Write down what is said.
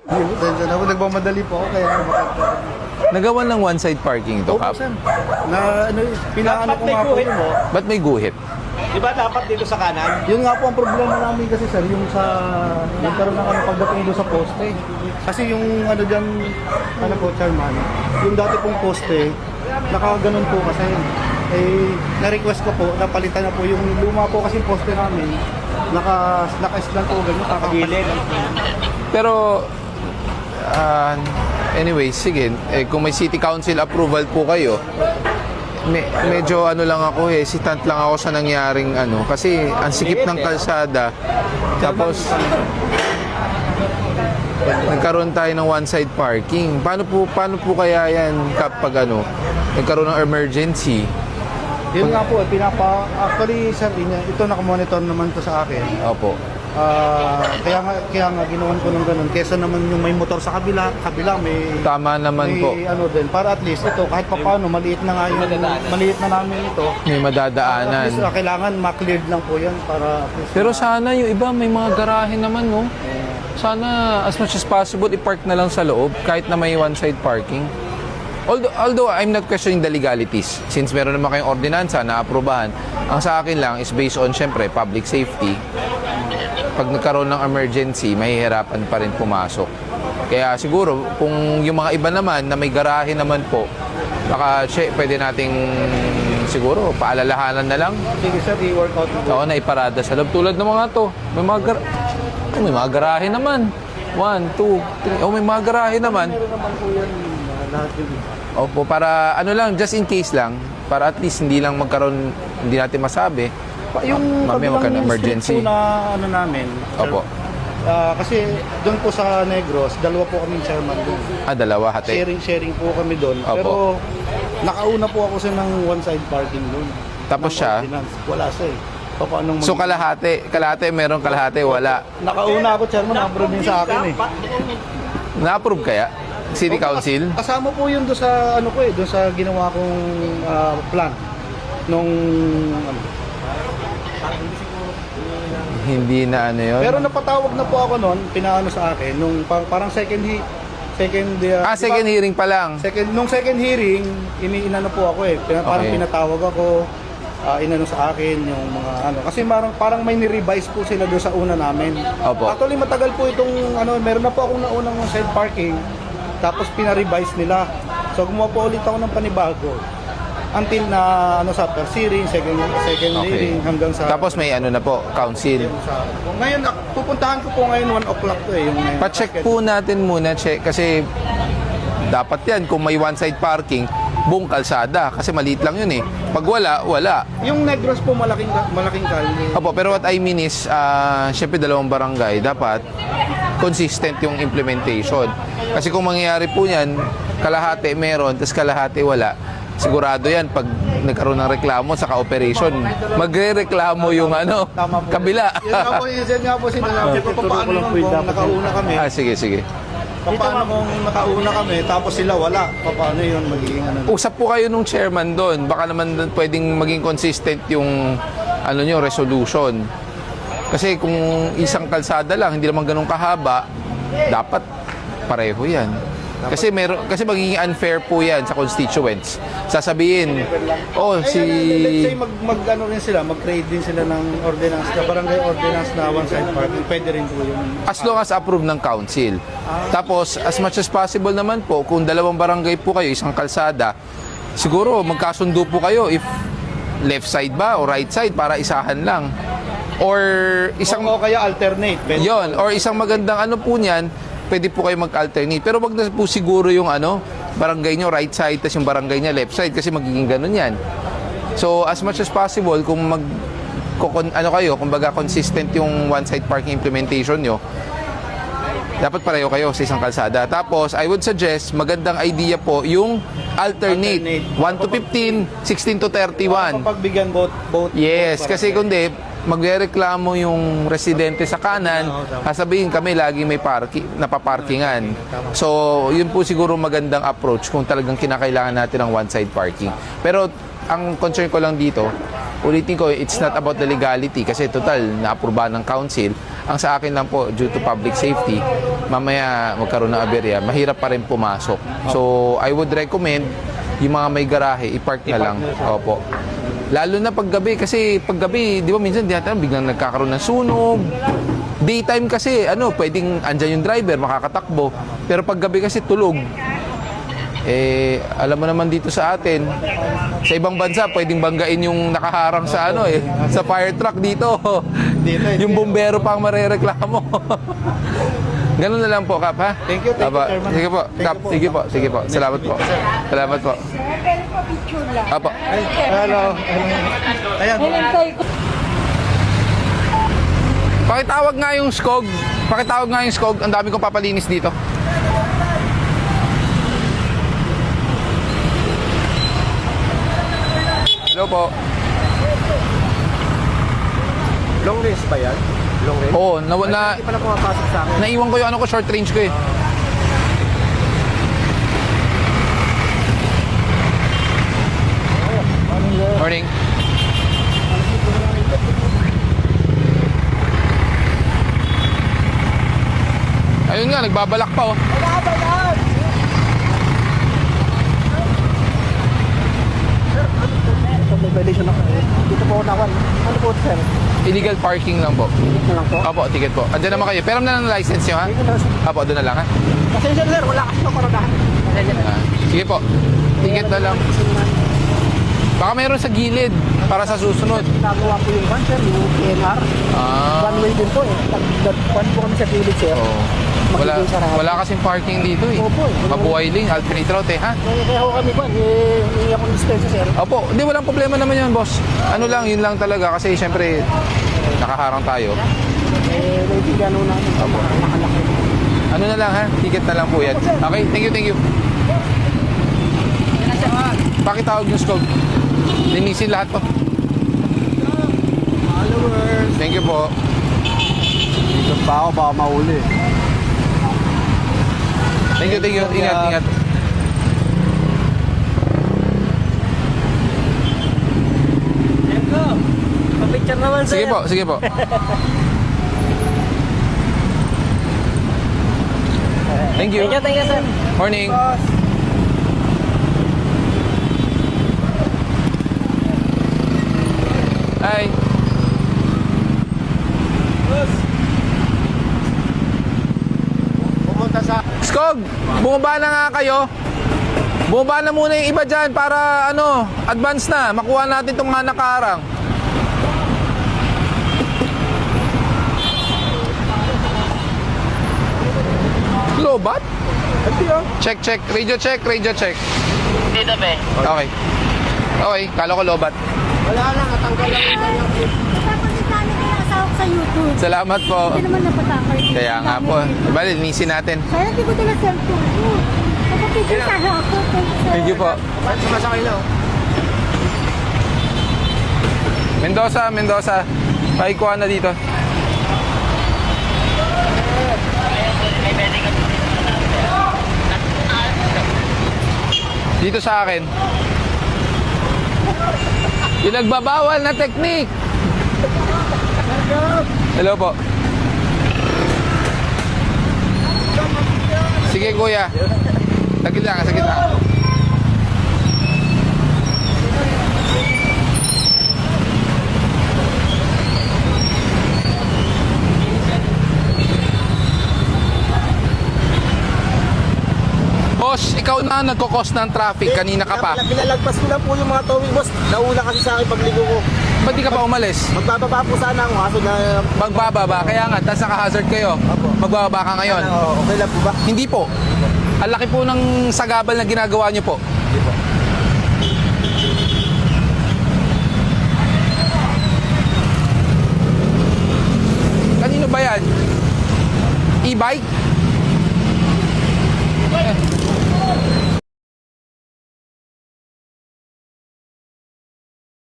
Nagmamadali po ako kaya Nagawan ng one-side parking to, Kap? na ano, pinaano ko nga po yun. Ba't may guhit? Di ba dapat dito sa kanan? Yun nga po ang problema namin kasi sir, yung sa nagkaroon ng ano pagdating doon sa poste. Kasi yung ano dyan, ano po, chairman, yung dati pong poste, nakaganon po kasi. Eh, na-request ko po, napalitan na po yung luma po kasi poste namin. Naka-slang po ganyan, kakagilid. Pero, anyway, sige. Kung may city council approval po kayo, medyo ano lang ako, hesitant lang ako sa nangyaring ano. Kasi ang sikip ng kalsada. Tapos, nagkaroon tayo ng one-side parking. Paano po kaya yan kapag ano, nagkaroon ng emergency? Yun nga po, actually sir, ito nakamonitor naman to sa akin. Opo. Kaya nga ginawan ko ng ganun. Kesa naman yung may motor sa kabila may Tama naman po. ano din, para at least ito kahit papaano maliit na nga yung maliit na namin ito. May madadaanan. At least, kailangan ma-cleared lang po yan para at least, Pero sana yung iba may mga garahe naman, no? Sana as much as possible i-park na lang sa loob kahit na may one-side parking. Although I'm not questioning the legalities, since meron naman kayong ordinansa na aprobahan, ang sa akin lang is based on syempre public safety. Pag nagkaroon ng emergency, mahihirapan pa rin pumasok. Kaya siguro kung yung mga iba naman na may garahe naman po, baka pwede nating siguro paalalahanan na lang. sige sir, i-work out mo. Oo, na iparada sa loob. Tulad ng mga to. May mga garahe naman. 1, 2, 3. Oh, may mga garahe naman. Meron naman po yan lahat yun. Opo, para ano lang, just in case lang, para at least hindi lang magkaroon, hindi natin masabi. Yung Mamaya magkaroon ng emergency. street po na ano namin. Sir, Opo. kasi doon po sa Negros, dalawa po kaming chairman doon. Dalawa, hati. Sharing po kami doon. Opo. Pero nakauna po ako sa ng one-side parking doon. Tapos Ng siya? ordinance. Wala siya eh. Paano So kalahati, meron kalahati, wala. Nakauna ako, chairman, approve din sa akin eh. Na-approve kaya? City Council? Kasama po yun doon sa ano ko eh, doon sa ginawa kong plan nung ano. Hindi na ano yun? Pero napatawag na po ako noon, pinaano sa akin nung parang second second hearing pa lang. nung second hearing, inano po ako eh. Parang Okay. pinatawag ako, inano sa akin yung mga ano. Kasi parang may ni-revise po sila doon sa una namin. Opo. Actually matagal po itong ano, meron na po akong naunang side parking. Tapos pina-revise nila. So gumawa po ulit ako ng panibago. Until na ano sa first hearing, second hearing hanggang sa Tapos may ano na po, council. ngayon pupuntahan ko po ngayon 1 o'clock to eh yung Pa-check po natin muna, kasi dapat yan kung may one-side parking, buong kalsada kasi maliit lang yun eh. Pag wala. Yung Negros po malaking kalye. Opo, pero what I mean is, syempre dalawang barangay, dapat consistent yung implementation. Kasi kung mangyayari po yan, kalahati meron, tapos kalahati wala, sigurado yan, pag nagkaroon ng reklamo sa ka-operation, magre-reklamo yung ano, Tama po. kabila. Yun nga po sinasabi ko, paano nun kung nakauna kami? Sige. Paano kung nakauna kami, tapos sila wala? Paano yun magiging ano? Usap po kayo nung chairman doon. Baka naman pwedeng maging consistent yung ano nyo, resolution. Kasi kung isang kalsada lang, hindi naman ganun kahaba, dapat pareho yan. Kasi kasi magiging unfair po yan sa constituents. Sasabihin, Let's say ano rin sila, mag-create din sila ng ordinance, barangay ordinance na one-side parking. Pwede rin po yun. as long as approved ng council. Tapos, as much as possible naman po, kung dalawang barangay po kayo, isang kalsada, siguro magkasundo po kayo if left side ba o right side para isahan lang. Or isang O kaya alternate. yon, or isang magandang ano po niyan, pwede po kayo mag-alternate. Pero wag na po siguro yung ano, barangay nyo right side, tas yung barangay niya left side kasi magiging ganun yan. So, as much as possible, kung ano kayo, kumbaga consistent yung one-side parking implementation nyo, dapat pareho kayo sa isang kalsada. Tapos, I would suggest, magandang idea po yung alternate. 1 to 15, 16 to 31. Pagbigyan both. Yes, kasi kundi magrereklamo yung residente sa kanan, sasabihin kami lagi may napaparkingan. So, yun po siguro magandang approach kung talagang kinakailangan natin ng one-side parking. Pero ang concern ko lang dito, ulitin ko, it's not about the legality kasi total, na-aprobahan ng council. Ang sa akin lang po, due to public safety, mamaya magkaroon ng aberya, mahirap pa rin pumasok. So, I would recommend yung mga may garahe, i-park na lang. Opo. Lalo na paggabi, kasi paggabi, di ba minsan, biglang nagkakaroon ng sunog. Daytime kasi, pwedeng andyan yung driver, makakatakbo. Pero paggabi kasi tulog. Alam mo naman dito sa atin, sa ibang bansa, pwedeng banggain yung nakaharang sa sa fire truck dito. Yung bumbero pang marereklamo. Ganun na lang po, Kap, ha? Thank you, Aba, Chairman. sige po, Kap, Thank you po. sige po, sige po. Salamat po. Salamat po. Pero po, picture lang. Apo. Ay, hello. Ayan. Pakitawag nga yung SCOG. Pakitawag nga yung SCOG. Ang dami kong papalinis dito. Hello po. Long range ba yan? Long range? Oo, Hindi pala pumapasok sa akin. naiwan ko yung short range ko eh. Morning. Ayun nga, nagbabalak pa oh. May violation ako. Dito po ako nakuha. Ano po, sir? Illegal parking lang po. Dito lang po. Opo, ticket po. Andiyan naman kayo. Pero na ng license nyo ha? Dito lang, sir. Opo, doon na lang ha? Pasensya, sir. Wala kasi ako karagahan. Ah, sige po. Ticket na lang. Baka mayroon sa gilid para sa susunod. Nagawa po yung van, sir. Yung PNR. Ah. One way din po eh. Nagpan po kami sa gilid, sir. Oo. Wala, Magiging sarado. wala kasing parking dito eh. Opo, eh. Mabuhay din, alternate route eh ha? Kaya ho kami po, hindi akong dispensa, sir. Opo, hindi walang problema naman yun boss. Ano lang, yun lang talaga kasi syempre nakaharang tayo. Hindi gano'n natin. Opo. Nakalaki. Ano na lang ha? Ticket na lang po yan. Okay, thank you, thank you. Pakitawag yung scope. Linisin lahat to. Followers. Thank you po. Dito pa ako, baka mauli. Thank you, thank you. Ingat, ingat. Pa-picture naman, Sige po, sige po. Thank you. Thank you, sir. Morning. Hi. Pumunta sa... Skog, bumaba na nga kayo. Bumaba na muna yung iba dyan para advance na. Makuha natin itong mga nakaharang. Lobat? Check, check. Radio check, radio check. Dito, be. Okay. Okay, kala ko lobat. Wala na, natanggal lang yung kanyang clip. Tapos itali ko yung asawa ko sa YouTube. Salamat po. Hindi naman napatakay. Kaya nga po. Bali, linisin natin. Kaya hindi ko dala cellphone ko. Kapapigil sa ako. Thank you po. Sumasakay na, oh. Mendoza, Mendoza. Pakikuha na dito. Dito sa akin. Pinagbabawal na technique. Hello po. Sige kuya. Saglit lang, saglit lang. Boss, ikaw na nagkukos ng traffic. Kanina ka pa. Pinalagpas ko lang po yung mga towing, boss. Nauna kasi sa akin pagligo ko. Ba't di ka pa umalis? Magbababa po sana ako, kaso na... Magbababa. Kaya nga, tas naka-hazard kayo. Opo. Magbababa ka ngayon. Okay lang po ba? Hindi po. Ang laki po ng sagabal na ginagawa niyo po. Hindi po. Kanino ba yan? E-bike?